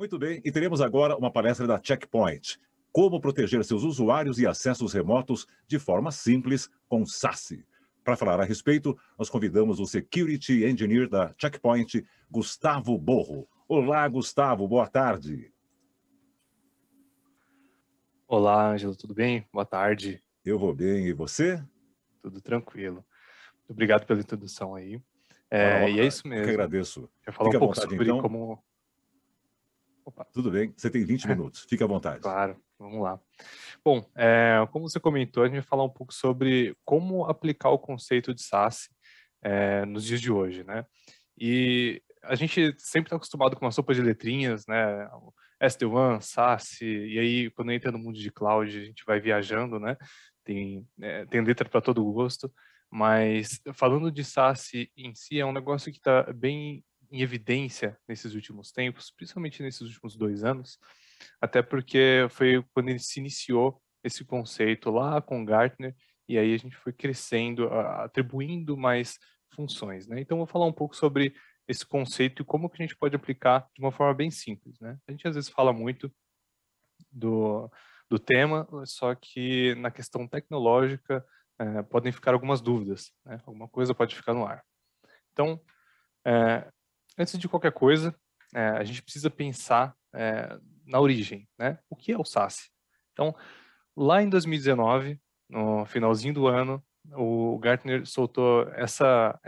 Muito bem, e teremos agora uma palestra da Check Point. Como proteger seus usuários e acessos remotos de forma simples com SASE. Para falar a respeito, nós convidamos o Security Engineer da Check Point, Gustavo Borro. Olá, Gustavo, boa tarde. Olá, Ângelo, tudo bem? Boa tarde, Eu vou bem, e você? tudo tranquilo. Muito obrigado pela introdução aí. Uma E é honra, isso eu que mesmo. agradeço. Quer falar um Fique à pouco vontade, sobre então. como... Opa, Tudo bem, você tem 20 minutos, fique à vontade. claro, vamos lá. Bom, como você comentou, a gente vai falar um pouco sobre como aplicar o conceito de SaaS nos dias de hoje, né? E a gente sempre está acostumado com uma sopa de letrinhas, né? O SD-WAN, SaaS, e aí quando entra no mundo de cloud, a gente vai viajando, né? Tem letra para todo gosto, mas falando de SaaS em si, é um negócio que está bem em evidência nesses últimos tempos, principalmente nesses últimos 2 anos, até porque foi quando ele se iniciou esse conceito lá com Gartner, e aí a gente foi crescendo, atribuindo mais funções, né? Então, vou falar um pouco sobre esse conceito e como que a gente pode aplicar de uma forma bem simples, né? A gente às vezes fala muito do tema, só que na questão tecnológica podem ficar algumas dúvidas, né? Alguma coisa pode ficar no ar. Então, é, antes de qualquer coisa, a gente precisa pensar na origem, né? O que é o SaaS? Então, lá em 2019, no finalzinho do ano, o Gartner soltou essa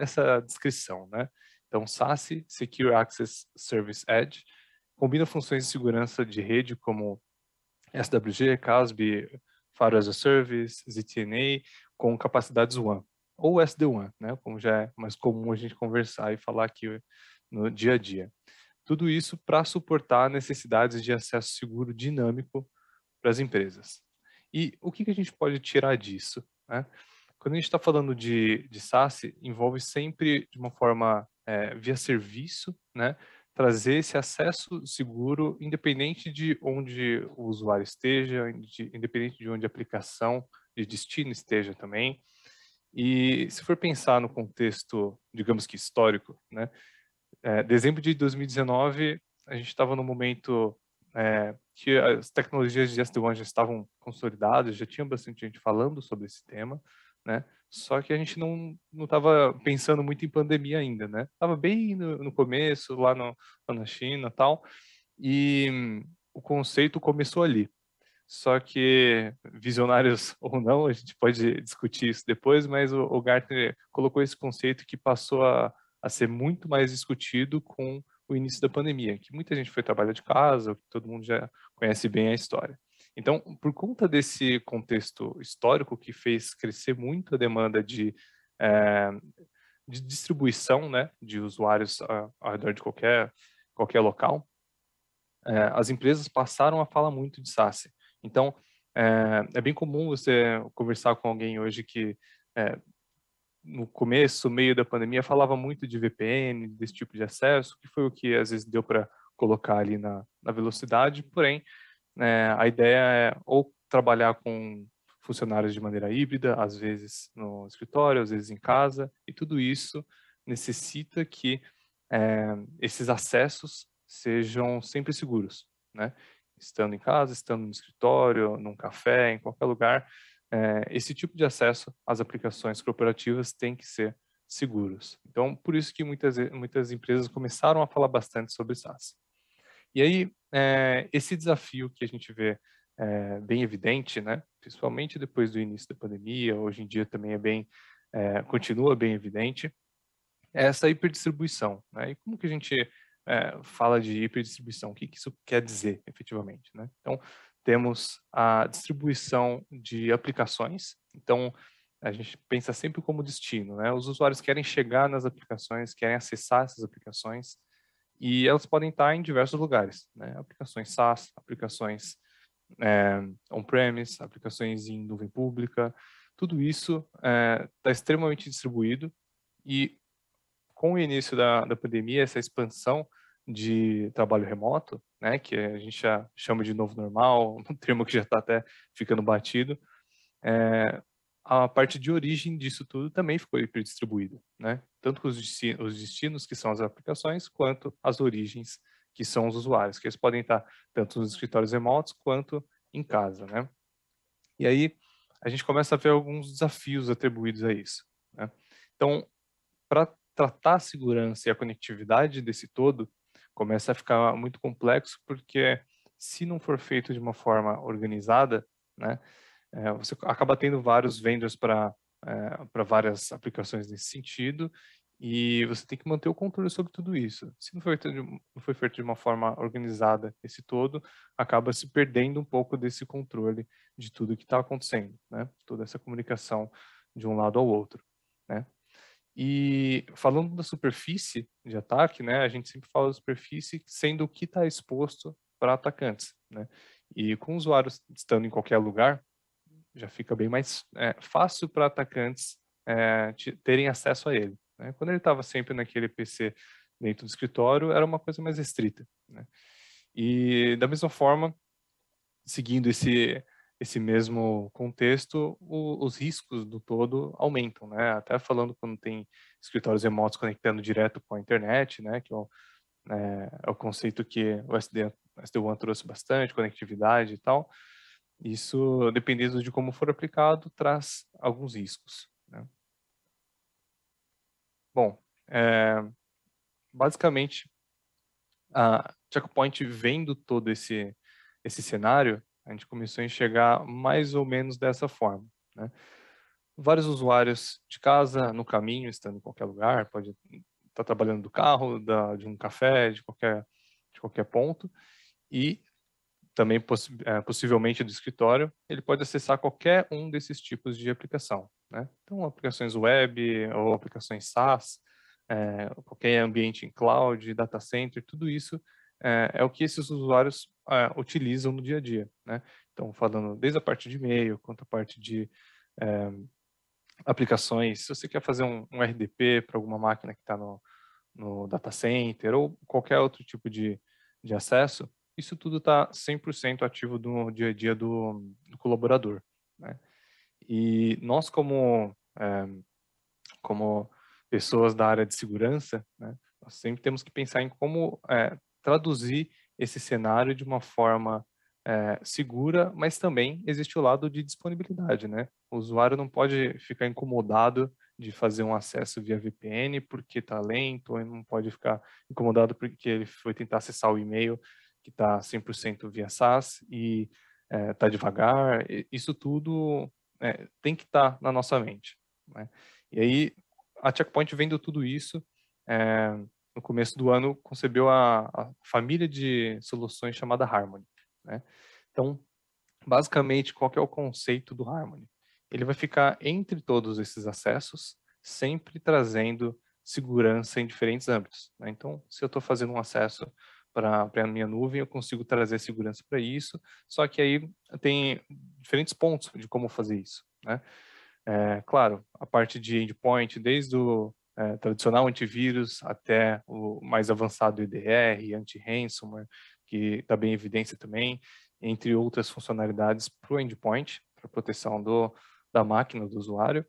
descrição, né? Então, SaaS, Secure Access Service Edge, combina funções de segurança de rede como SWG, CASB, Fire as a Service, ZTNA, com capacidades WAN, ou SD-WAN, né? Como já é mais comum a gente conversar e falar aqui no dia a dia. Tudo isso para suportar necessidades de acesso seguro dinâmico para as empresas. E o que a gente pode tirar disso, né? Quando a gente está falando de SaaS, envolve sempre de uma forma via serviço, né? Trazer esse acesso seguro, independente de onde o usuário esteja, independente de onde a aplicação de destino esteja também. E se for pensar no contexto, digamos que histórico, né? Dezembro de 2019, a gente estava no momento que as tecnologias de SD-WAN já estavam consolidadas, já tinha bastante gente falando sobre esse tema, né? Só que a gente não estava pensando muito em pandemia ainda, né? Estava bem no começo, lá na China e tal, e o conceito começou ali. Só que, visionários ou não, a gente pode discutir isso depois, mas o Gartner colocou esse conceito que passou a ser muito mais discutido com o início da pandemia, que muita gente foi trabalhar de casa, todo mundo já conhece bem a história. Então, por conta desse contexto histórico que fez crescer muito a demanda eh, de distribuição, né, de usuários ao redor de qualquer local, as empresas passaram a falar muito de SaaS. Então, é bem comum você conversar com alguém hoje que, é, no começo, meio da pandemia, falava muito de VPN, desse tipo de acesso, que foi o que às vezes deu para colocar ali na velocidade, porém, a ideia é ou trabalhar com funcionários de maneira híbrida, às vezes no escritório, às vezes em casa, e tudo isso necessita que esses acessos sejam sempre seguros, né? Estando em casa, estando no escritório, num café, em qualquer lugar, esse tipo de acesso às aplicações corporativas tem que ser seguros. Então, por isso que muitas empresas começaram a falar bastante sobre SaaS. E aí, esse desafio que a gente vê bem evidente, né? Principalmente depois do início da pandemia, hoje em dia também continua bem evidente, é essa hiperdistribuição, né? E como que a gente fala de hiperdistribuição? O que que isso quer dizer, efetivamente, né? Então, temos a distribuição de aplicações. Então, a gente pensa sempre como destino, né? Os usuários querem chegar nas aplicações, querem acessar essas aplicações, e elas podem estar em diversos lugares, né? Aplicações SaaS, aplicações on-premise, aplicações em nuvem pública, tudo isso está extremamente distribuído, e com o início da pandemia, essa expansão de trabalho remoto, né, que a gente já chama de novo normal, um termo que já está até ficando batido, é, a parte de origem disso tudo também ficou hiperdistribuída, né? Tanto os destinos, que são as aplicações, quanto as origens, que são os usuários, que eles podem estar tanto nos escritórios remotos quanto em casa, né? E aí a gente começa a ver alguns desafios atribuídos a isso, né? Então, para tratar a segurança e a conectividade desse todo, começa a ficar muito complexo, porque se não for feito de uma forma organizada, né, você acaba tendo vários vendors para várias aplicações nesse sentido, e você tem que manter o controle sobre tudo isso. Se não foi feito de uma forma organizada esse todo, acaba se perdendo um pouco desse controle de tudo que está acontecendo, né? Toda essa comunicação de um lado ao outro, né? E falando da superfície de ataque, né, a gente sempre fala da superfície sendo o que está exposto para atacantes, né? E com usuários estando em qualquer lugar, já fica bem mais fácil para atacantes terem acesso a ele, né? Quando ele estava sempre naquele PC dentro do escritório, era uma coisa mais restrita, né? E da mesma forma, seguindo esse mesmo contexto, os riscos do todo aumentam, né? Até falando quando tem escritórios remotos conectando direto com a internet, né? Que é o conceito que o SD-WAN trouxe bastante, conectividade e tal. Isso, dependendo de como for aplicado, traz alguns riscos, né? Bom, basicamente, a Checkpoint vendo todo esse cenário, a gente começou a enxergar mais ou menos dessa forma, né? Vários usuários de casa, no caminho, estando em qualquer lugar, pode estar trabalhando do carro, de um café, de qualquer ponto, e também possivelmente do escritório, ele pode acessar qualquer um desses tipos de aplicação, né? Então, aplicações web ou aplicações SaaS, qualquer ambiente em cloud, data center, tudo isso é o que esses usuários utilizam no dia a dia, né? Então, falando desde a parte de e-mail, quanto a parte de aplicações, se você quer fazer um RDP para alguma máquina que está no data center ou qualquer outro tipo de acesso, isso tudo está 100% ativo no dia a dia do colaborador, né? E nós, como pessoas da área de segurança, né, nós sempre temos que pensar em como traduzir esse cenário de uma forma segura, mas também existe o lado de disponibilidade, né? O usuário não pode ficar incomodado de fazer um acesso via VPN porque está lento, ou não pode ficar incomodado porque ele foi tentar acessar o e-mail que está 100% via SaaS e está devagar. Isso tudo tem que estar na nossa mente, né? E aí, a Checkpoint, vendo tudo isso, no começo do ano, concebeu a família de soluções chamada Harmony, né? Então, basicamente, qual que é o conceito do Harmony? Ele vai ficar entre todos esses acessos, sempre trazendo segurança em diferentes âmbitos, né? Então, se eu estou fazendo um acesso para a minha nuvem, eu consigo trazer segurança para isso, só que aí tem diferentes pontos de como fazer isso, né? Claro, a parte de endpoint, desde o tradicional antivírus até o mais avançado EDR, anti-ransomware, que está bem em evidência também, entre outras funcionalidades para o endpoint, para proteção da máquina do usuário.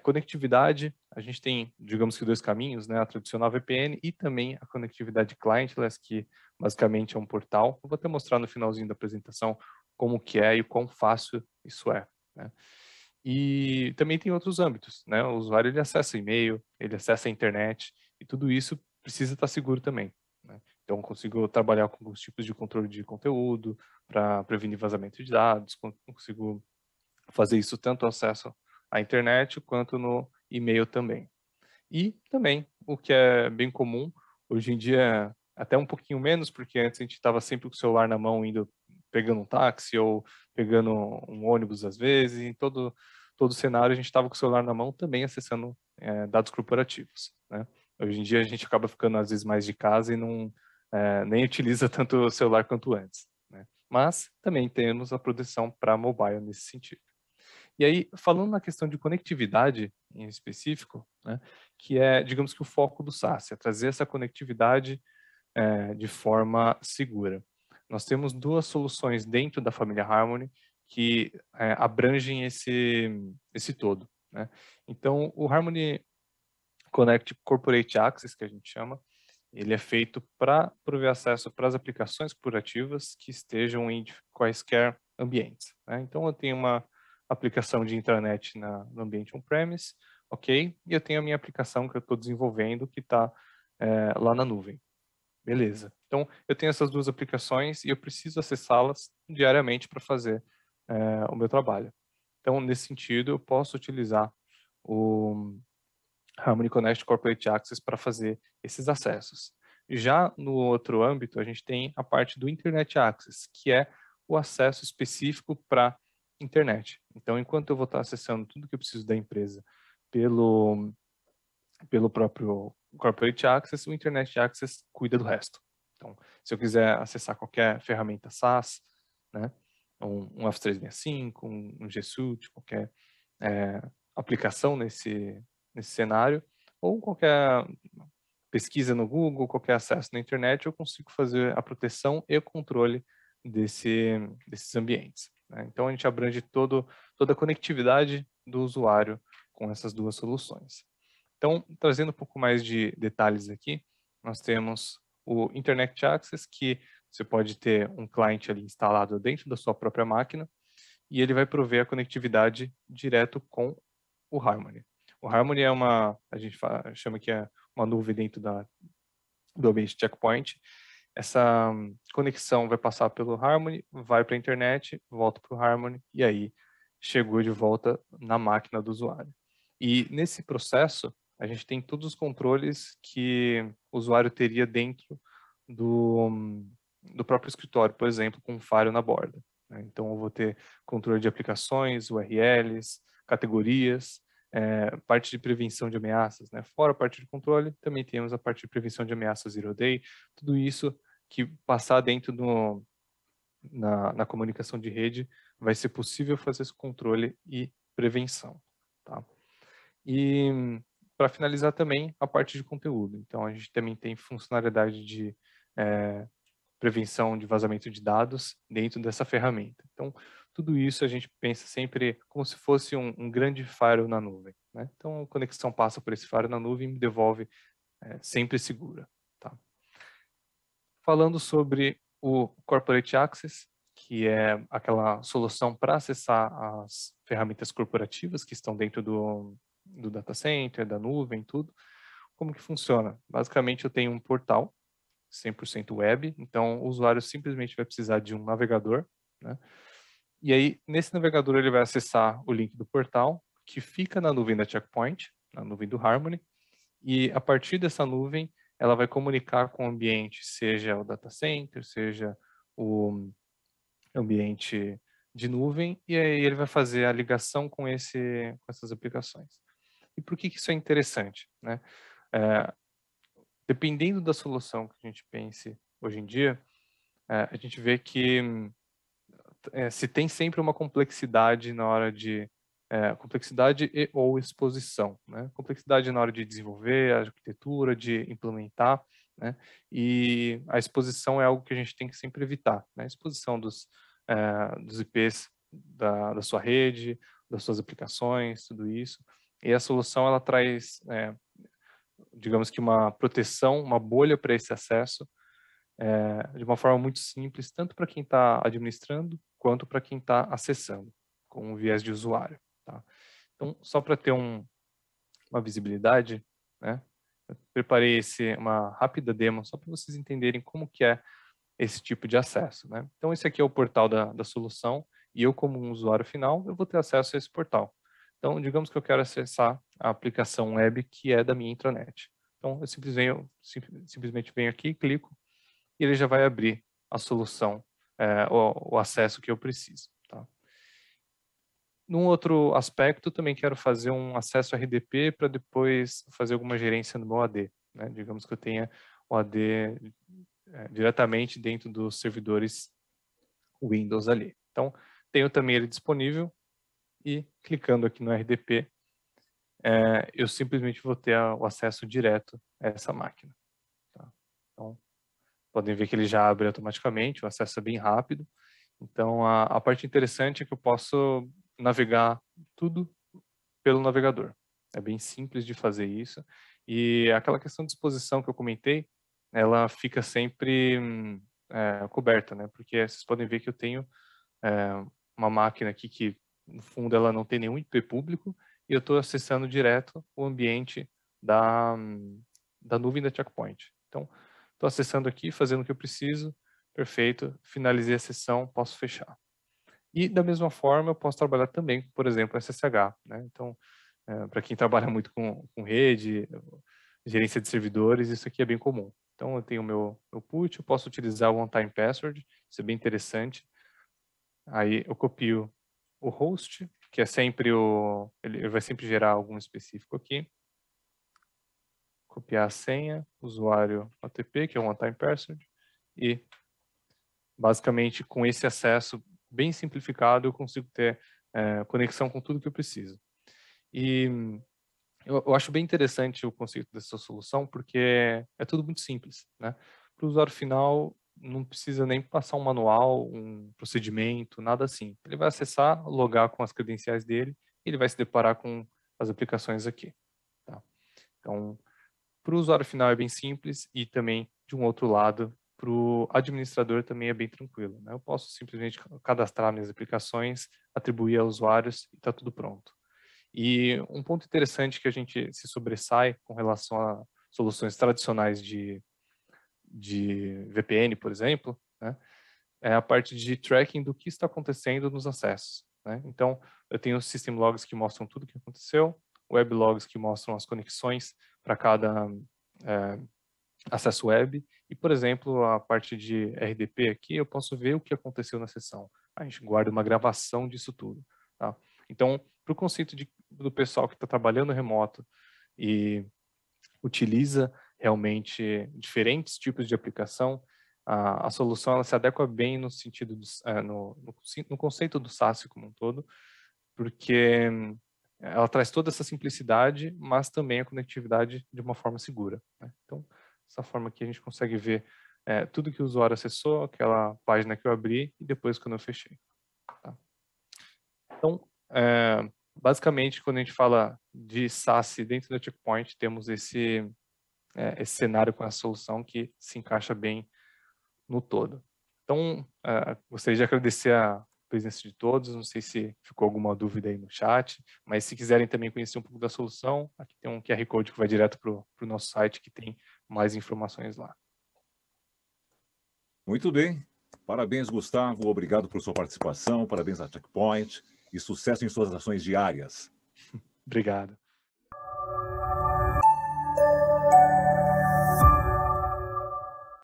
Conectividade, a gente tem, digamos que, dois caminhos, né? A tradicional VPN e também a conectividade clientless, que basicamente é um portal. Eu vou até mostrar no finalzinho da apresentação como que é e o quão fácil isso é, né? E também tem outros âmbitos, né? O usuário, ele acessa e-mail, ele acessa a internet, e tudo isso precisa estar seguro também, né? Então, consigo trabalhar com alguns tipos de controle de conteúdo para prevenir vazamento de dados, consigo fazer isso tanto no acesso à internet quanto no e-mail também. E também, o que é bem comum, hoje em dia até um pouquinho menos, porque antes a gente estava sempre com o celular na mão, pegando um táxi ou pegando um ônibus às vezes, em todo cenário a gente estava com o celular na mão também acessando dados corporativos, né? Hoje em dia a gente acaba ficando às vezes mais de casa e não nem utiliza tanto o celular quanto antes, né? Mas também temos a proteção para mobile nesse sentido. E aí, falando na questão de conectividade em específico, né, que é, digamos que o foco do SaaS, é trazer essa conectividade de forma segura. Nós temos duas soluções dentro da família Harmony que abrangem esse todo, né? Então, o Harmony Connect Corporate Access, que a gente chama, Ele é feito para prover acesso para as aplicações corporativas que estejam em quaisquer ambientes, né? Então, eu tenho uma aplicação de intranet no ambiente on-premise, ok? E eu tenho a minha aplicação que eu estou desenvolvendo que está lá na nuvem. Beleza. Então, eu tenho essas duas aplicações e eu preciso acessá-las diariamente para fazer o meu trabalho. Então, nesse sentido, eu posso utilizar o Harmony Connect Corporate Access para fazer esses acessos. Já no outro âmbito, a gente tem a parte do Internet Access, que é o acesso específico para internet. Então, enquanto eu vou estar acessando tudo que eu preciso da empresa pelo próprio Corporate Access, o Internet Access cuida do resto. Então, se eu quiser acessar qualquer ferramenta SaaS, né, um Office 365, um G Suite, qualquer aplicação nesse cenário, ou qualquer pesquisa no Google, qualquer acesso na internet, eu consigo fazer a proteção e o controle desses ambientes, né? Então, a gente abrange toda a conectividade do usuário com essas duas soluções. Então, trazendo um pouco mais de detalhes aqui, nós temos o Internet Access, que você pode ter um cliente ali instalado dentro da sua própria máquina, e ele vai prover a conectividade direto com o Harmony. O Harmony é a gente chama que é uma nuvem dentro do ambiente Checkpoint. Essa conexão vai passar pelo Harmony, vai para a internet, volta para o Harmony, e aí chegou de volta na máquina do usuário. E nesse processo, a gente tem todos os controles que o usuário teria dentro do próprio escritório, por exemplo, com um Firewall na borda, né? Então, eu vou ter controle de aplicações, URLs, categorias, parte de prevenção de ameaças, né? Fora a parte de controle, também temos a parte de prevenção de ameaças Zero Day, tudo isso que passar dentro na comunicação de rede, vai ser possível fazer esse controle e prevenção, tá? E para finalizar também a parte de conteúdo. Então, a gente também tem funcionalidade de prevenção de vazamento de dados dentro dessa ferramenta. Então, tudo isso a gente pensa sempre como se fosse um grande firewall na nuvem, né? Então, a conexão passa por esse firewall na nuvem e me devolve sempre segura, tá? Falando sobre o Corporate Access, que é aquela solução para acessar as ferramentas corporativas que estão dentro do data center, da nuvem, tudo. Como que funciona? Basicamente, eu tenho um portal 100% web, então o usuário simplesmente vai precisar de um navegador, né? E aí, nesse navegador, ele vai acessar o link do portal, que fica na nuvem da Checkpoint, na nuvem do Harmony, e a partir dessa nuvem, ela vai comunicar com o ambiente, seja o data center, seja o ambiente de nuvem, e aí ele vai fazer a ligação com essas aplicações. E por que isso é interessante, né? Dependendo da solução que a gente pense hoje em dia, a gente vê que se tem sempre uma complexidade na hora de complexidade e ou exposição, né? Complexidade na hora de desenvolver a arquitetura, de implementar, né? E a exposição é algo que a gente tem que sempre evitar, né? A exposição dos IPs da sua rede, das suas aplicações, tudo isso. E a solução ela traz, digamos que uma proteção, uma bolha para esse acesso, de uma forma muito simples, tanto para quem está administrando, quanto para quem está acessando, com o viés de usuário, tá? Então, só para ter uma visibilidade, né, eu preparei uma rápida demo, só para vocês entenderem como que é esse tipo de acesso, né? Então, esse aqui é o portal da solução, e eu, como um usuário final, eu vou ter acesso a esse portal. Então, digamos que eu quero acessar a aplicação web que é da minha intranet. Então, eu simplesmente venho aqui, clico, e ele já vai abrir a solução, o acesso que eu preciso, tá? Num outro aspecto, também quero fazer um acesso RDP para depois fazer alguma gerência no meu AD, né? Digamos que eu tenha o AD diretamente dentro dos servidores Windows ali. Então, tenho também ele disponível e clicando aqui no RDP, eu simplesmente vou ter o acesso direto a essa máquina, tá? Então, podem ver que ele já abre automaticamente, o acesso é bem rápido. Então, a parte interessante é que eu posso navegar tudo pelo navegador. É bem simples de fazer isso. E aquela questão de exposição que eu comentei, ela fica sempre coberta, né? Porque vocês podem ver que eu tenho uma máquina aqui que, no fundo, ela não tem nenhum IP público e eu estou acessando direto o ambiente da nuvem da Checkpoint. Então, estou acessando aqui, fazendo o que eu preciso, perfeito, finalizei a sessão, posso fechar. E, da mesma forma, eu posso trabalhar também, por exemplo, SSH, né? Então, para quem trabalha muito com rede, gerência de servidores, isso aqui é bem comum. Então, eu tenho meu put, eu posso utilizar o one-time password, isso é bem interessante. Aí, eu copio o host, que é sempre ele vai sempre gerar algum específico aqui. Copiar a senha, usuário OTP, que é o one-time password, e, basicamente, com esse acesso bem simplificado, eu consigo ter conexão com tudo que eu preciso. E eu acho bem interessante o conceito dessa solução, porque é tudo muito simples, né? Para o usuário final, não precisa nem passar um manual, um procedimento, nada assim. Ele vai acessar, logar com as credenciais dele, e ele vai se deparar com as aplicações aqui. Tá? Então, para o usuário final é bem simples e também, de um outro lado, para o administrador também é bem tranquilo, né? Eu posso simplesmente cadastrar minhas aplicações, atribuir a usuários e está tudo pronto. E um ponto interessante que a gente se sobressai com relação a soluções tradicionais de VPN, por exemplo, né, é a parte de tracking do que está acontecendo nos acessos, né? Então, eu tenho system logs que mostram tudo o que aconteceu, web logs que mostram as conexões para cada acesso web, e, por exemplo, a parte de RDP aqui, eu posso ver o que aconteceu na sessão. A gente guarda uma gravação disso tudo, tá? Então, para o conceito do pessoal que está trabalhando remoto e utiliza realmente diferentes tipos de aplicação, a solução ela se adequa bem no sentido no conceito do SaaS como um todo, porque ela traz toda essa simplicidade, mas também a conectividade de uma forma segura, né? Então, dessa forma aqui a gente consegue ver tudo que o usuário acessou, aquela página que eu abri e depois quando eu fechei. Tá? Então, basicamente, quando a gente fala de SaaS dentro da Checkpoint, temos esse cenário com a solução que se encaixa bem no todo. Então, gostaria de agradecer a presença de todos. Não sei se ficou alguma dúvida aí no chat, mas se quiserem também conhecer um pouco da solução, aqui tem um QR Code que vai direto para o nosso site, que tem mais informações lá. Muito bem. Parabéns, Gustavo. Obrigado por sua participação. Parabéns à Checkpoint e sucesso em suas ações diárias. Obrigado.